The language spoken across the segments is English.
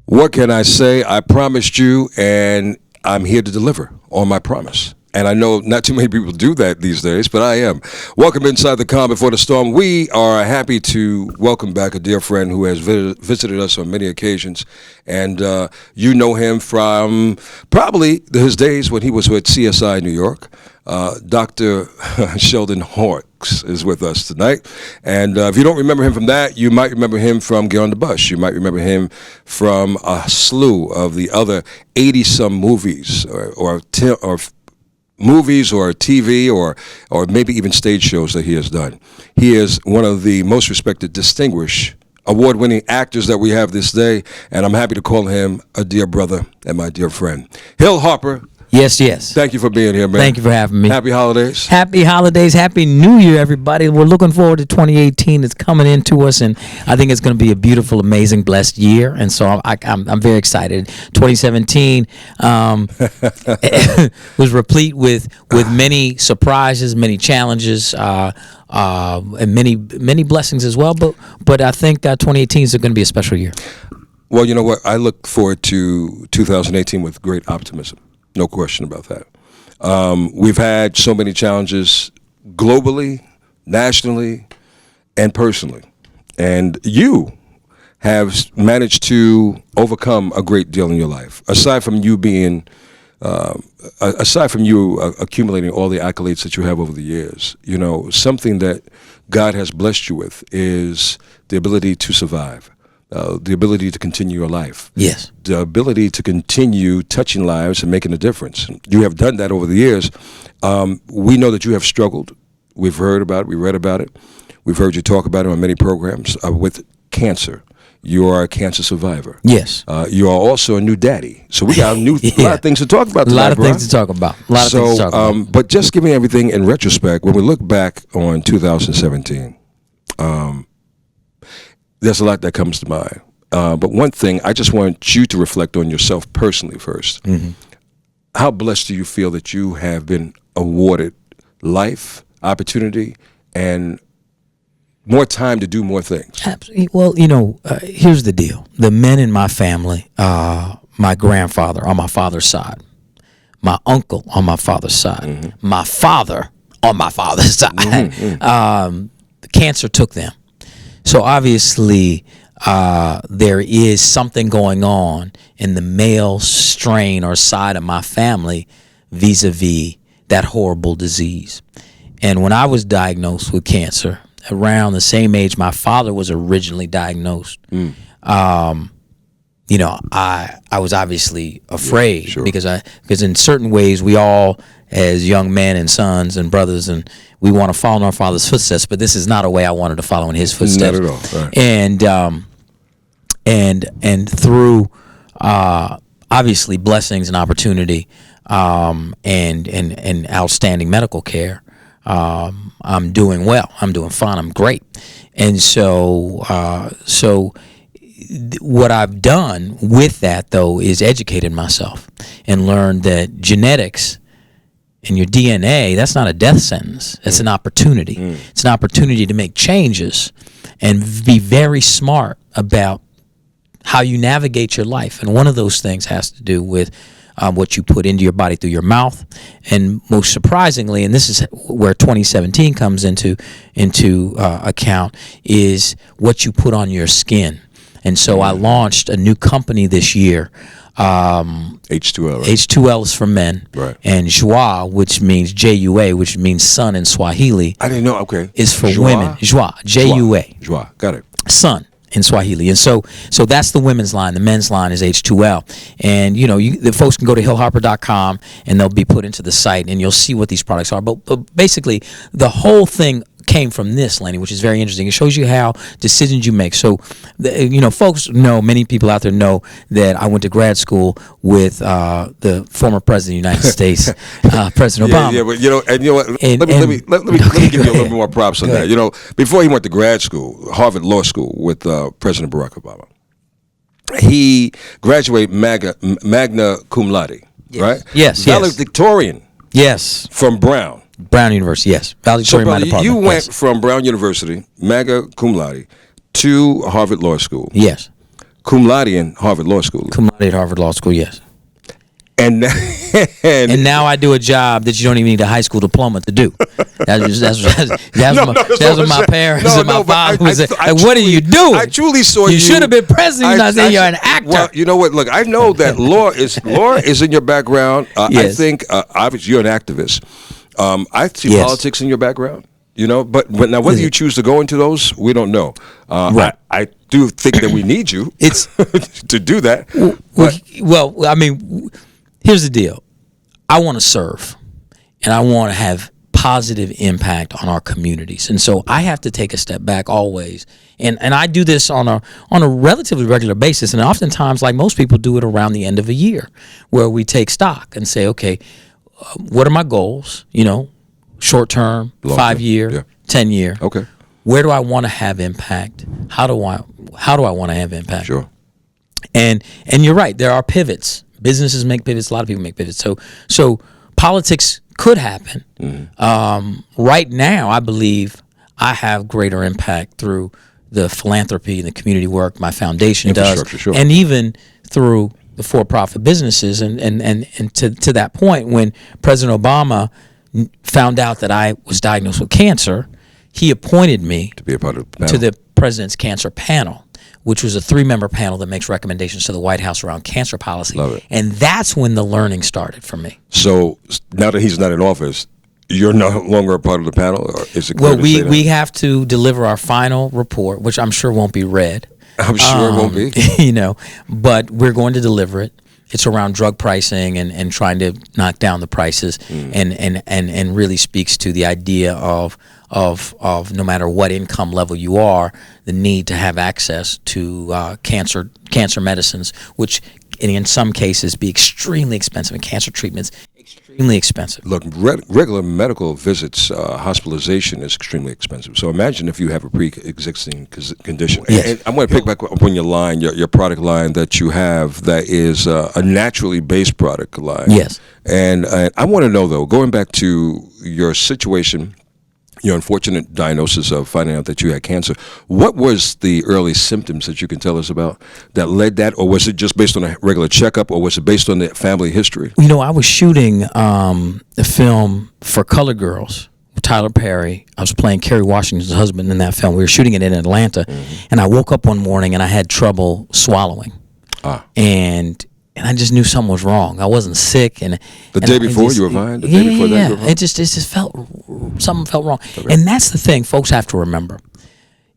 What can I say? I promised you, and I'm here to deliver on my promise. And I know not too many people do that these days, but I am. Welcome inside the calm before the storm. We are happy to welcome back a dear friend who has visited us on many occasions. And you know him from probably his days when he was with CSI New York. Dr. Sheldon Hawkes is with us tonight. And if you don't remember him from that, you might remember him from Get on the Bus. You might remember him from a slew of the other 80-some movies or movies or TV or maybe even stage shows that he has done. He is one of the most respected, distinguished, award-winning actors that we have this day, and I'm happy to call him a dear brother and my dear friend. Hill Harper. Yes, yes. Thank you for being here, man. Thank you for having me. Happy holidays. Happy holidays. Happy New Year, everybody. We're looking forward to 2018. It's coming into us, and I think it's going to be a beautiful, amazing, blessed year. And so I'm very excited. 2017 was replete with many surprises, many challenges, and many blessings as well. But I think 2018 is going to be a special year. Well, you know what? I look forward to 2018 with great optimism. No question about that. We've had so many challenges globally, nationally, and personally. And you have managed to overcome a great deal in your life. Aside from you accumulating all the accolades that you have over the years, you know, something that God has blessed you with is the ability to survive. The ability to continue your life. Yes. The ability to continue touching lives and making a difference. You have done that over the years. We know that you have struggled. We've heard about it. We read about it. We've heard you talk about it on many programs with cancer. You are a cancer survivor. Yes. You are also a new daddy. So we got a lot of things to talk about tonight, A lot of things to talk about. But just giving everything in retrospect, when we look back on 2017, there's a lot that comes to mind. But one thing, I just want you to reflect on yourself personally first. Mm-hmm. How blessed do you feel that you have been awarded life, opportunity, and more time to do more things? Absolutely. Well, here's the deal. The men in my family, my grandfather on my father's side, my uncle on my father's side, mm-hmm. my father on my father's side, mm-hmm. Cancer took them. So obviously, there is something going on in the male strain or side of my family vis-a-vis that horrible disease. And when I was diagnosed with cancer, around the same age my father was originally diagnosed, I was obviously afraid. Yeah, sure. because in certain ways we all, as young men and sons and brothers, and we want to follow in our father's footsteps, but this is not a way I wanted to follow in his footsteps. Not at all. Right. And through obviously blessings and opportunity, and outstanding medical care, I'm doing well. I'm doing fine. I'm great. And so what I've done with that, though, is educated myself and learned that genetics in your DNA, that's not a death sentence. It's an opportunity. It's an opportunity to make changes and be very smart about how you navigate your life. And one of those things has to do with what you put into your body through your mouth. And most surprisingly, and this is where 2017 comes into account, is what you put on your skin. And so I launched a new company this year. H2L. Right? H2L is for men. Right. And Joa, which means J-U-A, which means son in Swahili. I didn't know. Okay. Is for women. Joa. J-U-A. Joa. Got it. Son in Swahili. And so that's the women's line. The men's line is H2L. And, the folks can go to hillharper.com and they'll be put into the site and you'll see what these products are. But basically, the whole thing came from this, Lenny, which is very interesting. It shows you how decisions you make. So, folks know, many people out there know that I went to grad school with the former president of the United States, President Obama. Yeah, but and you know what? Let me give you a little more props on that. Before he went to grad school, Harvard Law School with President Barack Obama, he graduated magna cum laude, yes. right? Yes. Valedictorian. Yes. From Brown University, yes. Valedictorian department. You went from Brown University, magna cum laude, to Harvard Law School. Yes. cum laude in Harvard Law School. Cum laude at Harvard Law School, yes. And And now I do a job that you don't even need a high school diploma to do. That's what my parents and my father was saying. Like, what are you doing? I truly saw you. You should have been president. You're not saying you're an actor. Well, you know what? Look, I know that law is in your background. Yes. I think obviously you're an activist. I see politics in your background. You know, but now whether you choose to go into those, we don't know. Right. I do think that we need you to do that. Well, I mean, here's the deal. I want to serve, and I want to have positive impact on our communities, and so I have to take a step back always. And I do this on a relatively regular basis, and oftentimes, like most people, do it around the end of a year, where we take stock and say, okay, what are my goals? You know, short term, 5 year, 10 year. Okay. Where do I want to have impact? How do I want to have impact? Sure. And you're right. There are pivots. Businesses make pivots. A lot of people make pivots. So politics could happen. Mm-hmm. Right now, I believe I have greater impact through the philanthropy and the community work my foundation does, sure. and even through the for-profit businesses. And to that point, when President Obama found out that I was diagnosed with cancer, he appointed me to be a part of the panel. To the president's cancer panel, which was a 3-member panel that makes recommendations to the White House around cancer policy. Love it. And that's when the learning started for me. So now that he's not in office, you're no longer a part of the panel? Or is it well, we have to deliver our final report, which I'm sure won't be read. I'm sure it won't be. You know, but we're going to deliver it. It's around drug pricing and trying to knock down the prices, and really speaks to the idea of no matter what income level you are, the need to have access to cancer medicines, which in some cases be extremely expensive, and cancer treatments extremely expensive. Look, regular medical visits, hospitalization is extremely expensive. So imagine if you have a pre-existing condition. Yes. And I'm going to pick back up on your line, your product line that you have that is a naturally based product line. Yes. And I want to know, though, going back to your situation, your unfortunate diagnosis of finding out that you had cancer, what was the early symptoms that you can tell us about that led that, or was it just based on a regular checkup, or was it based on the family history? You know, I was shooting the film for Color Girls with Tyler Perry. I was playing Kerry Washington's husband in that film. We were shooting it in Atlanta, and I woke up one morning and I had trouble swallowing. And I just knew something was wrong. I wasn't sick, and the day before you were fine. The day before that, you were fine? It just felt wrong. Okay. And that's the thing, folks have to remember.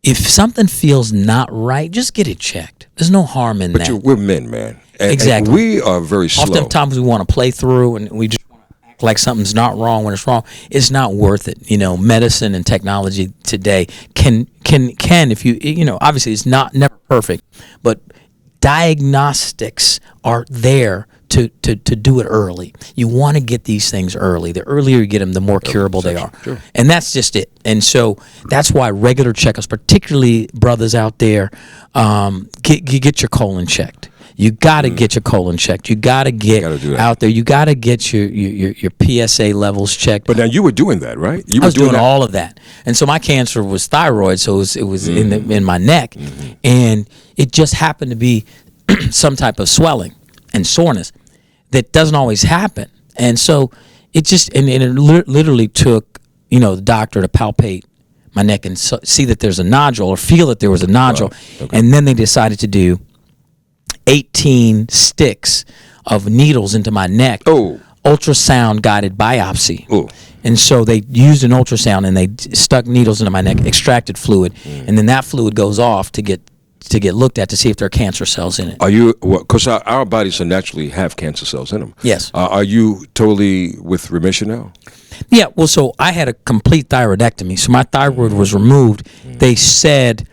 If something feels not right, just get it checked. There's no harm in that. But we're men, man. Exactly. And we are very slow. Oftentimes we want to play through, and we just want to act like something's not wrong when it's wrong. It's not worth it. You know, medicine and technology today can if you know, obviously it's never perfect, but diagnostics are there to do it early. You want to get these things early. The earlier you get them, the more curable they are. Sure. And that's just it. And so that's why regular checkups, particularly brothers out there, get your colon checked. You got to get your colon checked. You got to get out there. You got to get your PSA levels checked. But now you were doing that, right? I was doing all of that. And so my cancer was thyroid, so it was in my neck, and it just happened to be some type of swelling and soreness that doesn't always happen. And so it just and it literally took, you know, the doctor to palpate my neck and see that there's a nodule or feel that there was a nodule. Wow. Okay. And then they decided to do 18 sticks of needles into my neck. Oh. Ultrasound guided biopsy. Oh. And so they used an ultrasound and they stuck needles into my neck, extracted fluid, and then that fluid goes off to get looked at to see if there are cancer cells in it. Are you, because our bodies naturally have cancer cells in them. Yes. Are you totally with remission now? Yeah, well, so I had a complete thyroidectomy. So my thyroid was removed. They said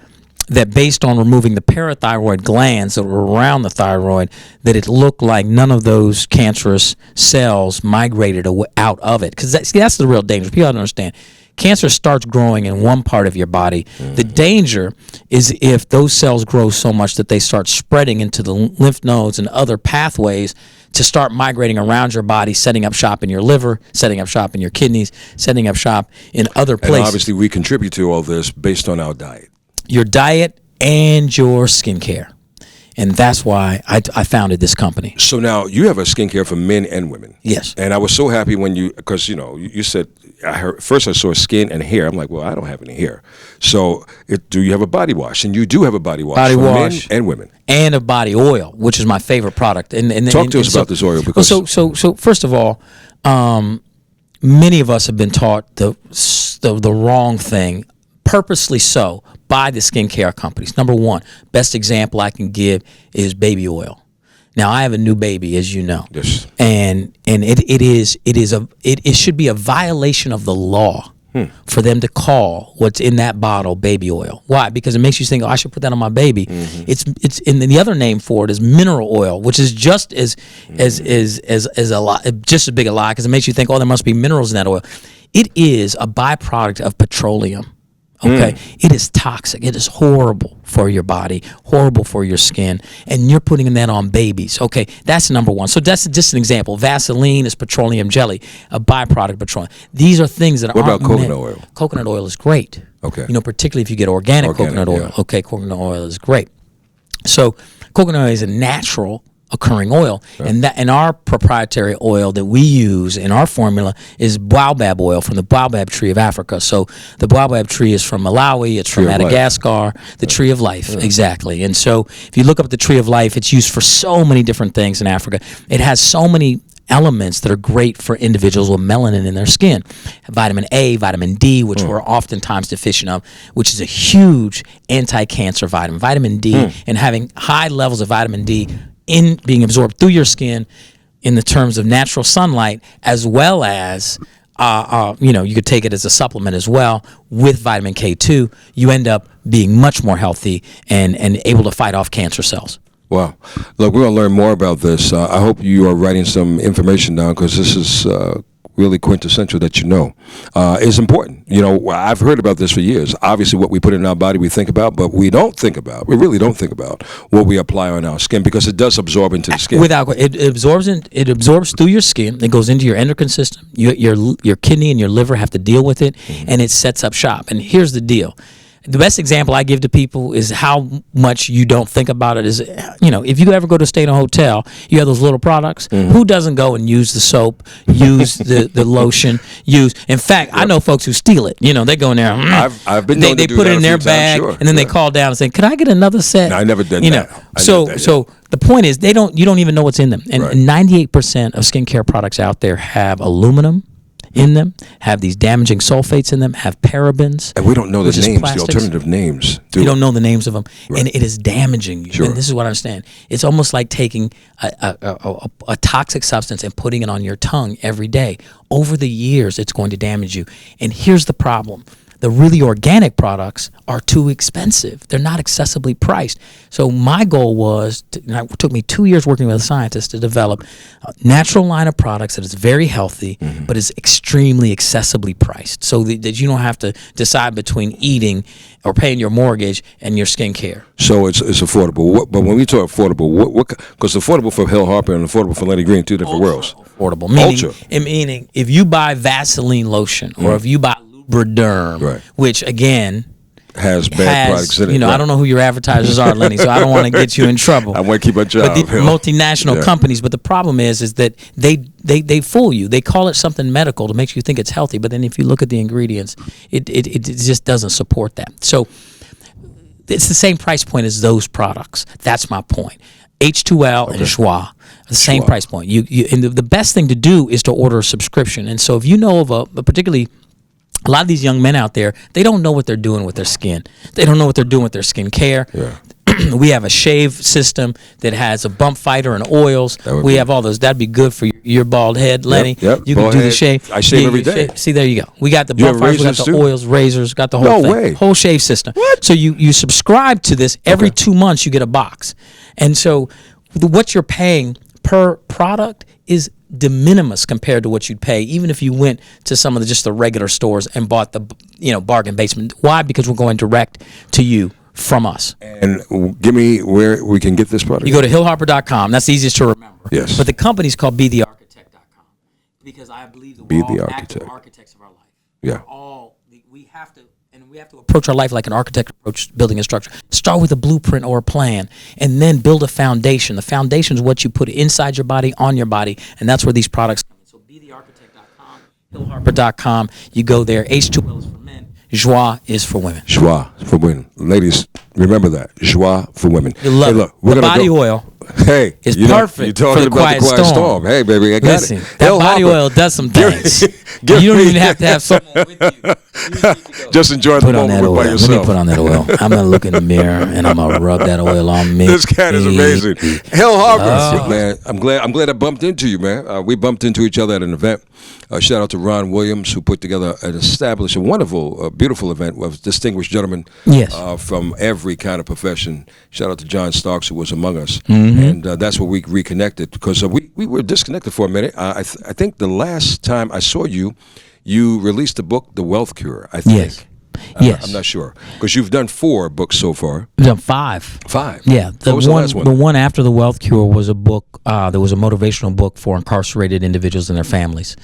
that based on removing the parathyroid glands that were around the thyroid, that it looked like none of those cancerous cells migrated out of it. Because that's the real danger. People don't understand. Cancer starts growing in one part of your body. The danger is if those cells grow so much that they start spreading into the lymph nodes and other pathways to start migrating around your body, setting up shop in your liver, setting up shop in your kidneys, setting up shop in other places. And obviously we contribute to all this based on our diet. Your diet and your skincare. And that's why I founded this company. So now you have a skincare for men and women. Yes. And I was so happy when because you said, first I saw skin and hair. I'm like, well, I don't have any hair. So do you have a body wash? And you do have a body wash for men and women. And a body oil, which is my favorite product. Talk to us about this oil. Because so first of all, many of us have been taught the wrong thing, purposely so, by the skincare companies. Number one, best example I can give is baby oil. Now I have a new baby, as you know, yes, and it should be a violation of the law for them to call what's in that bottle baby oil. Why? Because it makes you think, oh, I should put that on my baby. Mm-hmm. It's and the other name for it is mineral oil, which is just as a lie, just as big a lie, because it makes you think, oh, there must be minerals in that oil. It is a byproduct of petroleum. Okay, it is toxic. It is horrible for your body, horrible for your skin, and you're putting that on babies. Okay, that's number one. So that's just an example. Vaseline is petroleum jelly, a byproduct of petroleum. These are things that What about coconut oil? Coconut oil is great. Okay. Particularly if you get organic coconut oil. Yeah. Okay, coconut oil is great. So coconut oil is a natural occurring oil, and our proprietary oil that we use in our formula is baobab oil from the baobab tree of Africa. So the baobab tree is from Malawi, it's from Madagascar, the tree of life, exactly. And so if you look up the tree of life, it's used for so many different things in Africa. It has so many elements that are great for individuals with melanin in their skin. Vitamin A, vitamin D, which we're oftentimes deficient of, which is a huge anti-cancer vitamin. Vitamin D, and having high levels of vitamin D in being absorbed through your skin in the terms of natural sunlight, as well as you could take it as a supplement as well with vitamin K2. You end up being much more healthy and able to fight off cancer cells. Wow. Look, we're going to learn more about this. I hope you are writing some information down, because this is really quintessential that is important. I've heard about this for years. Obviously, what we put in our body we think about, but we really don't think about what we apply on our skin, because it does absorb into the skin. It absorbs through your skin. It goes into your endocrine system. Your kidney and your liver have to deal with it, and it sets up shop. And here's the deal. The best example I give to people is how much you don't think about it is, if you ever go to stay in a hotel, you have those little products. Who doesn't go and use the soap, use the lotion, in fact, I know folks who steal it. They go in there. I've been known to do put that it in their bag, sure. and then they call down and say, "Could I get another set?" No, I never did that. So the point is, you don't even know what's in them. And 98% of skincare products out there have aluminum in them, have these damaging sulfates in them, have parabens. And we don't know the names, plastics. the alternative names. You don't know the names of them. And it is damaging you. Sure. And this is what I understand. It's almost like taking a toxic substance and putting it on your tongue every day. Over the years, it's going to damage you. And here's the problem. The really organic products are too expensive. They're not accessibly priced. So my goal was, it took me 2 years working with a scientist to develop a natural line of products that is very healthy, but is extremely accessibly priced, so that you don't have to decide between eating or paying your mortgage and your skincare. So it's affordable. But when we talk affordable, because affordable for Harper and affordable for Lenny Green, two different worlds. Affordable. Meaning if you buy Vaseline lotion, or if you buy Lubriderm, which again has bad products in it. I don't know who your advertisers are, Lenny, so I don't want to get you in trouble. I want to keep my job. But the multinational companies, but the problem is that they fool you. They call it something medical to make you think it's healthy, but then if you look at the ingredients, it just doesn't support that. So it's the same price point as those products. That's my point. H2L and Schwa, the same price point. And the best thing to do is to order a subscription. And so if you know of a particularly, a lot of these young men out there, they don't know what they're doing with their skin. They don't know what they're doing with their skin care. Yeah. We have a shave system that has a bump fighter and oils. We have all those. That'd be good for your bald head, Lenny. Yep. You can do the shave. I shave every day. See, there you go. We got the bump fighters, we got the oils, razors, got the whole thing. Whole shave system. What? So you subscribe to this. Every 2 months you get a box. And so what you're paying per product is de minimis compared to what you'd pay even if you went to some of the regular stores and bought the bargain basement. Why? Because we're going direct to you from us. And give me where we can get this product. You go to hillharper.com. That's the easiest to remember. Yes. But the company's called BeTheArchitect.com, because I believe that we're all active architects of our life. Yeah. We have to And we have to approach our life like an architect approaches building a structure. Start with a blueprint or a plan, and then build a foundation. The foundation is what you put inside your body, on your body, and that's where these products come in. So bethearchitect.com, hillharper.com. You go there. H2L is for men. Joie is for women. Joie for women. Ladies, remember that. Joie for women. You love look, it. we're The gonna body go. oil Hey, is you're perfect talking for the about quiet storm. Hey, baby, I got Listen, it. that Hill body Harper. oil does some things. Give You don't me- even have to have someone with you. You just need to go. Just enjoy the Put on moment that with oil. by Let yourself. me put on that oil. I'm gonna look in the mirror and I'm gonna rub that oil on me. This cat is amazing. Hill Harper, Oh. man. I'm glad I bumped into you, man. We bumped into each other at an event. Shout out to Ron Williams, who put together a wonderful, beautiful event with distinguished gentlemen Yes. from every kind of profession. Shout out to John Starks, who was among us, Mm-hmm. and that's where we reconnected because we were disconnected for a minute. I think the last time I saw you, you released a book, The Wealth Cure. I think. Yes. Yes. I'm not sure because you've done 4 books so far. We've done 5. 5. Yeah, What was the last one? The one after the Wealth Cure was a book. There was a motivational book for incarcerated individuals and their families.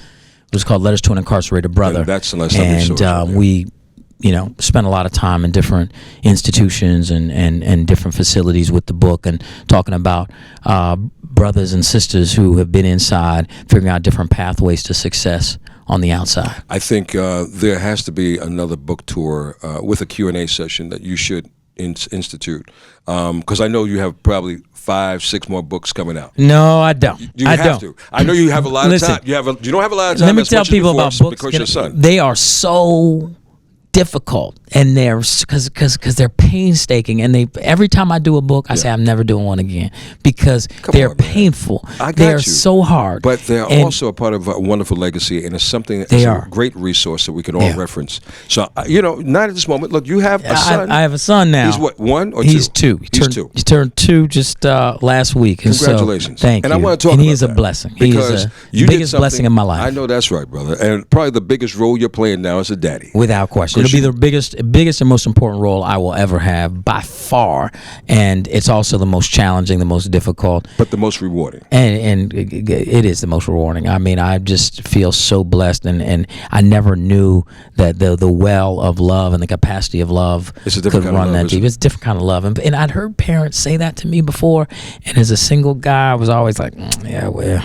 It was called "Letters to an Incarcerated Brother." And that's the last time we saw And each other, yeah. we, spent a lot of time in different institutions and different facilities with the book and talking about brothers and sisters who have been inside, figuring out different pathways to success on the outside. I think there has to be another book tour with a Q&A session that you should institute because I know you have probably 5-6 more books coming out. No, I don't. You I have don't. to. I know you have a lot Listen, of time. You don't have a lot of time. Let me as tell much as people before about books. because your son. They are so difficult, and they're because they're painstaking, and they every time I do a book, I say I'm never doing one again because they're on, man. painful. I got they're you. so hard, But they're And also a part of a wonderful legacy, and it's something that's They a are. great resource that we can all Yeah. reference. So, not at this moment. Look, you have a son. I have a son now. He's what, 1 or 2? He's 2. He's 2. He turned 2 just last week. And so, Congratulations. thank and you. I want to talk and about he is a that blessing. He because is you the did biggest something- blessing in my life. I know that's right, brother. And probably the biggest role you're playing now as a daddy. Without question. 'Cause It'll be the biggest and most important role I will ever have by far. And it's also the most challenging, the most difficult. But the most rewarding. And it is the most rewarding. I mean, I just feel so blessed, and I never knew that the well of love and the capacity of love It's a could different kind of run love, that isn't deep. it? It's a different kind of love. And I'd heard parents say that to me before, and as a single guy, I was always like, yeah, well,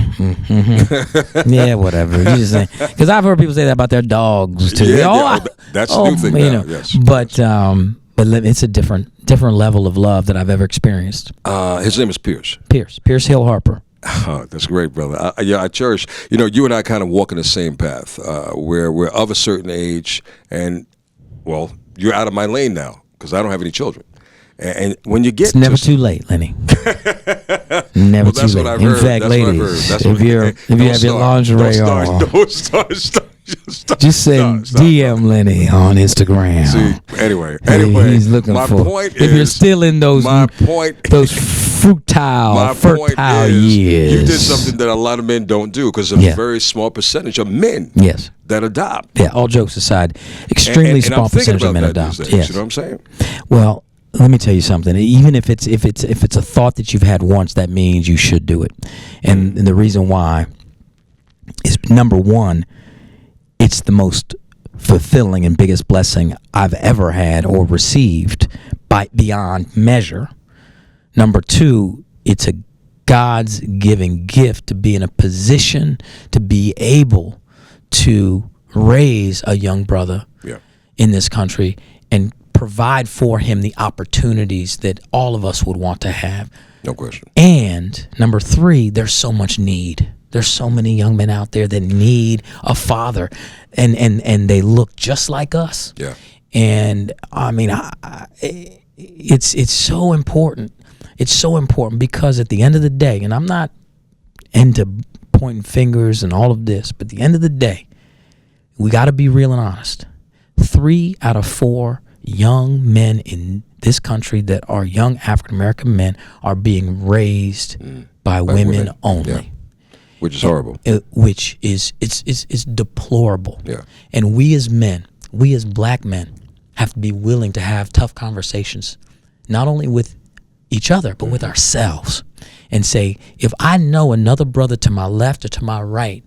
yeah, whatever. Because I've heard people say that about their dogs too. Yeah, that's a new thing now, yes. But it's a different level of love that I've ever experienced. His name is Pierce. Pierce Hill Harper. Oh, that's great, brother. I cherish. You and I kind of walk in the same path. Where we're of a certain age, and well, you're out of my lane now because I don't have any children. And when you get, It's never too late, Lenny. Never well, too that's late. what I've In heard. fact, That's what I've ladies, heard. That's if what- you Don't have your start. lingerie Don't on, start. just send Stop. DM Lenny on Instagram. See, anyway, He's looking my for. point If you're is, still in those my point, those fertile years, you did something that a lot of men don't do because a Yeah. very small percentage of men Yes. that adopt. Yeah. All jokes aside, extremely and small I'm thinking percentage of about men that adopt. these days, Yes. You know what I'm saying? Well, let me tell you something. Even if it's a thought that you've had once, that means you should do it. And the reason why is, number one, it's the most fulfilling and biggest blessing I've ever had or received beyond measure. Number two, it's a God's given gift to be in a position to be able to raise a young brother Yeah. in this country and provide for him the opportunities that all of us would want to have. No question. And number three, there's so much need. There's so many young men out there that need a father, and they look just like us. Yeah. And I mean, it's so important. It's so important because at the end of the day, and I'm not into pointing fingers and all of this, but at the end of the day, we got to be real and honest. 3 out of 4 young men in this country that are young African American men are being raised by women only. Yeah. Which is horrible. Which is it's deplorable. Yeah. And we as men, we as black men, have to be willing to have tough conversations, not only with each other, but with ourselves, and say, if I know another brother to my left or to my right,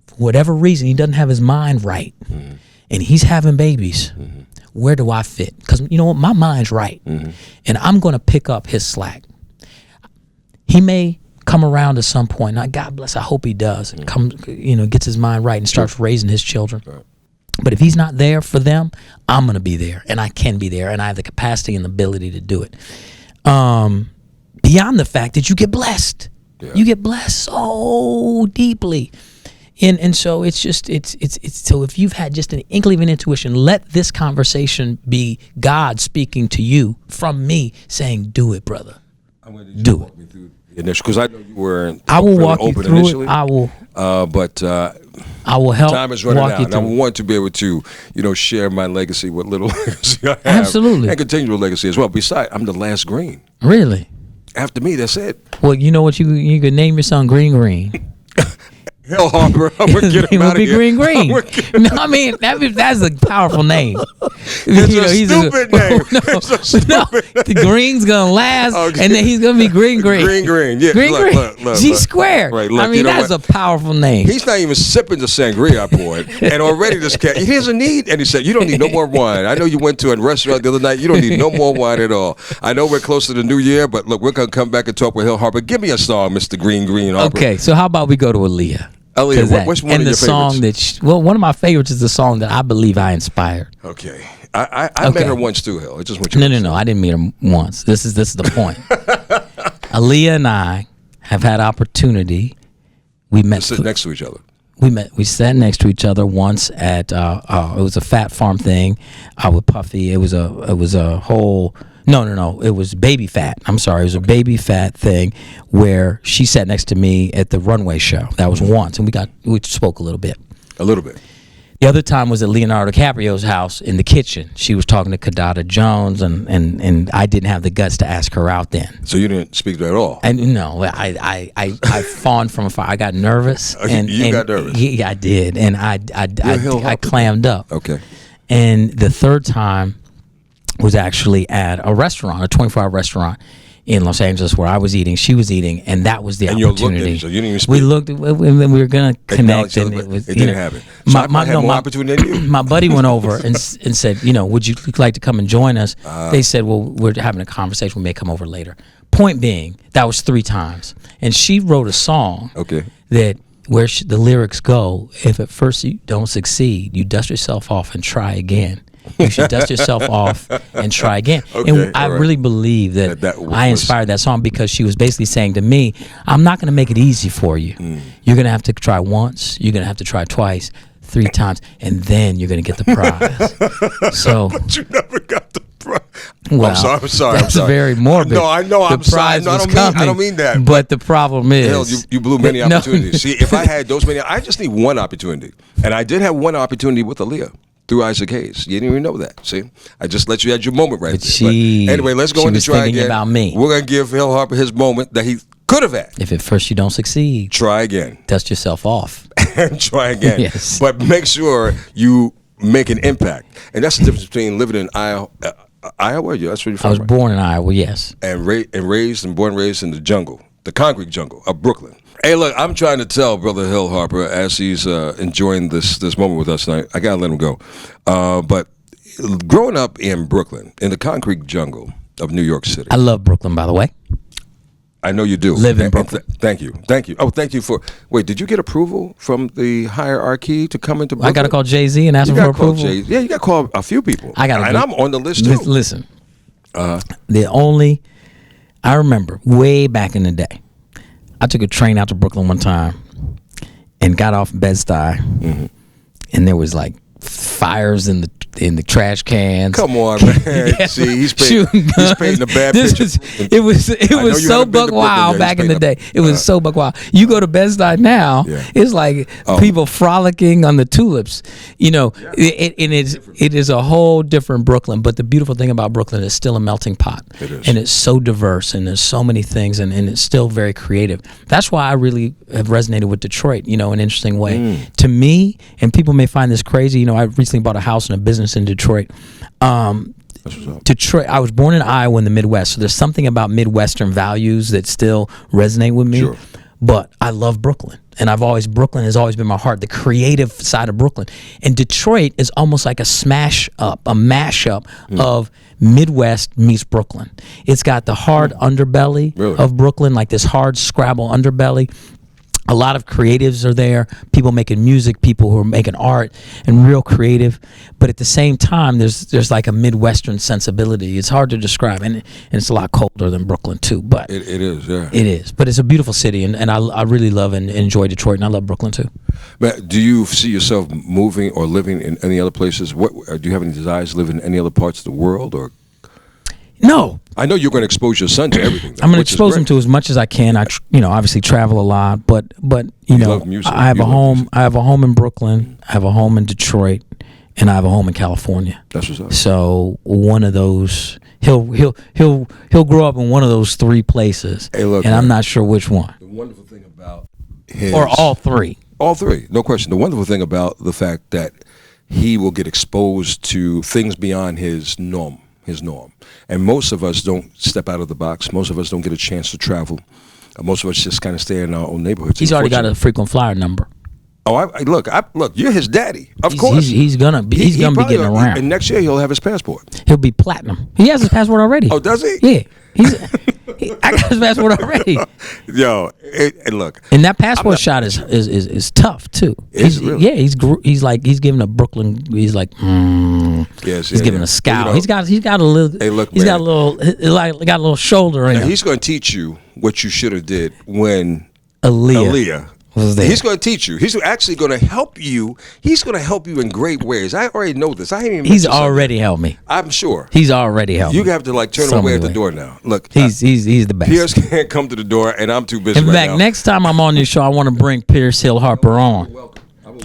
for whatever reason, he doesn't have his mind right, and he's having babies, where do I fit? Because you know what, my mind's right, and I'm going to pick up his slack. He may come around at some point. Now, God bless, I hope he does. Gets his mind right and starts raising his children. Right. But if he's not there for them, I'm going to be there, and I can be there, and I have the capacity and the ability to do it. Beyond the fact that you get blessed. Yeah. You get blessed so deeply. And so it's so if you've had just an inkling of an intuition, let this conversation be God speaking to you from me saying, do it, brother. I'm going to do walk me through the initial, because I know you were I will walk you through initially. I will help. Time is running out, and I want to be able to, share my legacy, what little legacy I have. Absolutely. And continue legacy as well. Besides, I'm the last green. Really? After me, that's it. Well, you know what? You could name your son Green. Hell, Harper, I'm gonna get him out of here. Green. No, I mean that's a powerful name. It's a stupid name. The Green's gonna last, and then he's gonna be Green. Green. Yeah, Green. G squared. Right, I mean, that's a powerful name. He's not even sipping the sangria I poured, and already this cat, he doesn't need. And he said, "You don't need no more wine. I know you went to a restaurant the other night. You don't need no more wine at all. I know we're close to the new year, but look, we're gonna come back and talk with Hill Harper. Give me a song, Mr. Green Harper." Okay, so how about we go to Aaliyah? Aaliyah, what's one of your favorites? One of my favorites is the song that I believe I inspired. Okay, I met her once too, Hill. I just want you. No, I didn't meet her once. This is the point. Aaliyah and I have had opportunity. We met. Sit next to each other. We sat next to each other once at it was a Fat Farm thing with Puffy. It was a whole. No. It was Baby Fat. I'm sorry. It was a Baby Fat thing where she sat next to me at the runway show. That was once, and we spoke a little bit. A little bit. The other time was at Leonardo DiCaprio's house in the kitchen. She was talking to Kadada Jones, and I didn't have the guts to ask her out then. So you didn't speak to her at all? And no, I fawned from afar. I got nervous. You got nervous? Yeah, I did, and I clammed up. Okay. And the third time was actually at a restaurant, a 24-hour restaurant in Los Angeles where I was eating, she was eating, and that was the opportunity. So you didn't even speak. We looked, and we were going to connect, and it didn't happen. So I had more opportunity than you. My buddy went over and said, would you like to come and join us? They said, well, we're having a conversation. We may come over later. Point being, that was 3 times, and she wrote a song. Okay. That where the lyrics go: if at first you don't succeed, you dust yourself off and try again. You should dust yourself off and try again. Okay, and I really believe that I inspired that song because she was basically saying to me, I'm not going to make it easy for you. You're going to have to try once. You're going to have to try twice, 3 times, and then you're going to get the prize. So, but you never got the prize. Well, I'm sorry. That's very morbid. No, I know. I'm sorry. No, I don't mean that. But the problem is, hell, you blew many opportunities. See, if I had those many, I just need one opportunity, and I did have one opportunity with Aaliyah. Through Isaac Hayes. You didn't even know that. See? I just let you have your moment right there. But anyway, let's go into try again. About me. We're going to give Hill Harper his moment that he could have had. If at first you don't succeed, try again. Dust yourself off. And try again. Yes. But make sure you make an impact. And that's the difference between living in Iowa. That's where you're from, I was born in Iowa, yes. And raised in the jungle, the concrete jungle of Brooklyn. Hey, look, I'm trying to tell Brother Hill Harper as he's enjoying this moment with us tonight. I got to let him go. But growing up in Brooklyn, in the concrete jungle of New York City. I love Brooklyn, by the way. I know you do. Live in Brooklyn. Thank you. Oh, thank you for... Wait, did you get approval from the hierarchy to come into Brooklyn? I got to call Jay-Z and ask him for approval? Yeah, you got to call a few people. And I'm on the list, too. Listen. I remember way back in the day, I took a train out to Brooklyn one time and got off in Bed-Stuy, and there was like fires in the trash cans. Come on, man. Yeah, see, he's painting the bad picture. It was so buck wild back in the day. It was so buck wild. You go to Bed-Stuy now, it's like people frolicking on the tulips. It is a whole different Brooklyn. But the beautiful thing about Brooklyn is still a melting pot. It is. And it's so diverse, and there's so many things, and it's still very creative. That's why I really have resonated with Detroit, in an interesting way. To me, and people may find this crazy, I recently bought a house and a business in Detroit. Detroit. I was born in Iowa in the Midwest, so there's something about Midwestern values that still resonate with me. Sure. But I love Brooklyn, and Brooklyn has always been my heart, the creative side of Brooklyn. And Detroit is almost like a mashup of Midwest meets Brooklyn. It's got the hard underbelly of Brooklyn, like this hard Scrabble underbelly. A lot of creatives are there, people making music, people who are making art and real creative. But at the same time, there's like a Midwestern sensibility. It's hard to describe, and it's a lot colder than Brooklyn too. But it is, yeah. It is, but it's a beautiful city, and I really love and enjoy Detroit, and I love Brooklyn too. But do you see yourself moving or living in any other places? What do you have any desires to live in any other parts of the world, or? No. I know you're going to expose your son to everything. I'm going to expose him to as much as I can. I obviously travel a lot, but love music. I have a home. I have a home in Brooklyn. I have a home in Detroit, and I have a home in California. That's what's up. So one of those, he'll grow up in one of those three places. Hey, look, and I'm not sure which one. The wonderful thing about his, or all three. All three, no question. The wonderful thing about the fact that he will get exposed to things beyond his norm. And most of us don't step out of the box. Most of us don't get a chance to travel. Most of us just kind of stay in our own neighborhoods. He's already got a frequent flyer number. Oh, look! You're his daddy, of course. He's gonna be getting around. And next year he'll have his passport. He'll be platinum. He has his passport already. Oh, does he? Yeah. I got his passport already. Yo, and look. And that passport shot is tough too. Really? Yeah, he's giving a Brooklyn. He's like, he's giving a scowl. He's got a little. Hey, look, he's got a little shoulder in him. He's going to teach you what you should have did when Aaliyah was there. He's going to teach you. He's actually going to help you. He's going to help you in great ways. I already know this. I ain't even. He's already helped me. I'm sure. He's already helped me. You have to turn him away at the door now. Look, he's the best. Pierce can't come to the door, and I'm too busy. In fact, next time I'm on this show, I want to bring Pierce Hill Harper on.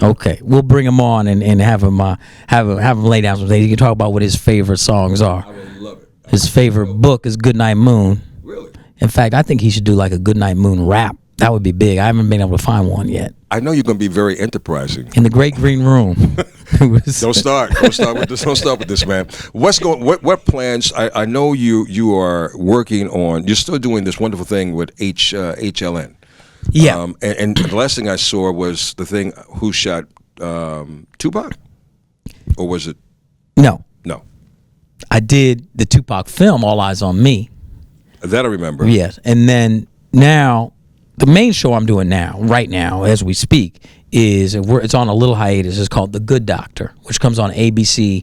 Okay, we'll bring him on and have him lay down some things. He can talk about what his favorite songs are. I would love it. His favorite book is Goodnight Moon. Really? In fact, I think he should do like a Goodnight Moon rap. That would be big. I haven't been able to find one yet. I know you're going to be very enterprising. In the Great Green Room. Don't start with this. Don't start with this, man. What plans? I know you are working on. You're still doing this wonderful thing with HLN. Yeah. And the last thing I saw was the thing. Who shot Tupac? Or was it? No. I did the Tupac film, All Eyes on Me. That I remember. Yes, and then now. The main show I'm doing right now, as we speak, it's on a little hiatus. It's called The Good Doctor, which comes on ABC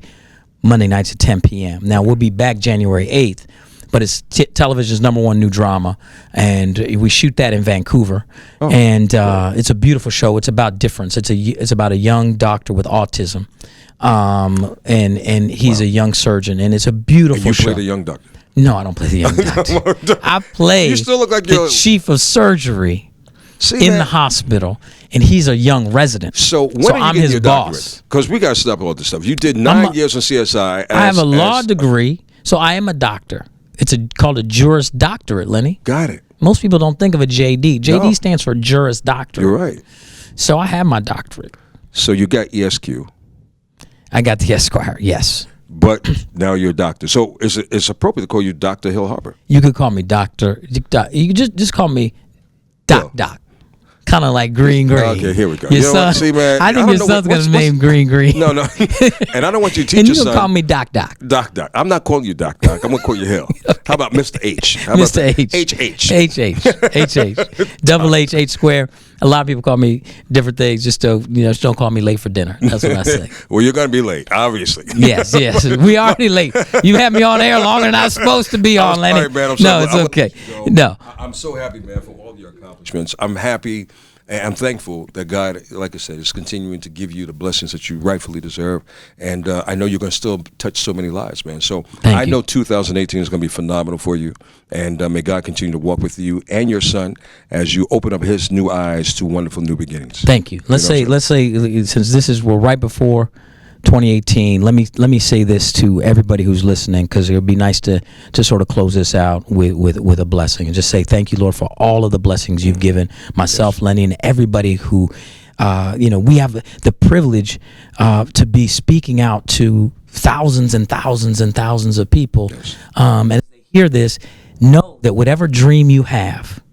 Monday nights at 10 p.m. Now, we'll be back January 8th, but it's television's #1 new drama, and we shoot that in Vancouver. Oh, and it's a beautiful show. It's about difference. It's about a young doctor with autism, and he's a young surgeon, and it's a beautiful show. You play the young doctor? No, I don't play the young doctor. I play you still look like the chief of surgery in the hospital, and he's a young resident. So I'm his boss. Because we got to stop all this stuff. You did 9 years on CSI. I have a law degree, so I am a doctor. It's called a Juris Doctorate, Lenny. Got it. Most people don't think of a JD. JD stands for Juris Doctorate. You're right. So I have my doctorate. So you got ESQ. I got the Esquire, yes. But now you're a doctor. So it's appropriate to call you Dr. Hill Harper. You could call me Doctor. You could just call me Doc. Kind of like Green. Okay, here we go. Your son, see, man, I think your son's going to name Green. No. And I don't want you to teach and your you son. can call me Doc. Doc. I'm not calling you Doc. I'm going to call you Hill. Okay. How about Mr. H? Mr. H. Double H square. A lot of people call me different things. Just don't call me late for dinner. That's what I say. Well, you're going to be late, obviously. Yes. We already late. You had me on air longer than I was supposed to be on, Lenny. Sorry, man. No, it's okay. No. I'm so happy, man, for all your accomplishments. I'm happy. And I'm thankful that God, like I said, is continuing to give you the blessings that you rightfully deserve. And I know you're going to still touch so many lives, man. So I know 2018 is going to be phenomenal for you. And may God continue to walk with you and your son as you open up his new eyes to wonderful new beginnings. Thank you. Let's say, since we're right before 2018, let me say this to everybody who's listening, because it would be nice to sort of close this out with a blessing and just say thank you, Lord, for all of the blessings you've given myself, Lenny, and everybody who we have the privilege to be speaking out to thousands and thousands and thousands of people. And as they hear this, know that whatever dream you have,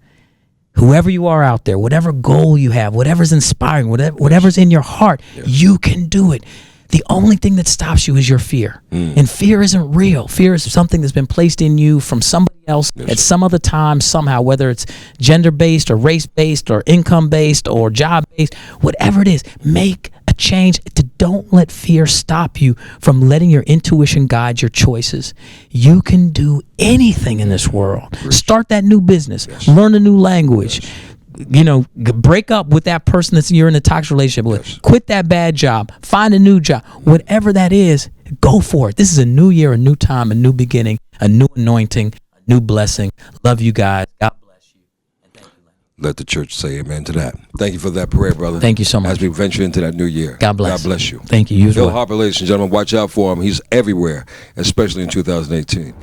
Whoever you are out there, whatever goal you have, whatever's inspiring, whatever's in your heart, you can do it. The only thing that stops you is your fear. And fear isn't real. Fear is something that's been placed in you from somebody else at some other time, somehow, whether it's gender-based or race-based or income-based or job-based, whatever it is, make a change. Don't let fear stop you from letting your intuition guide your choices. You can do anything in this world. Start that new business. Learn a new language. Break up with that person you're in a toxic relationship with. Quit that bad job. Find a new job. Whatever that is, go for it. This is a new year, a new time, a new beginning, a new anointing, a new blessing. Love you guys. God bless you. And thank you, Lenny. Let the church say amen to that. Thank you for that prayer, brother. Thank you so much. As we venture into that new year. God bless. God bless you. Thank you. You as Phil well. Harper, ladies and gentlemen, watch out for him. He's everywhere, especially in 2018.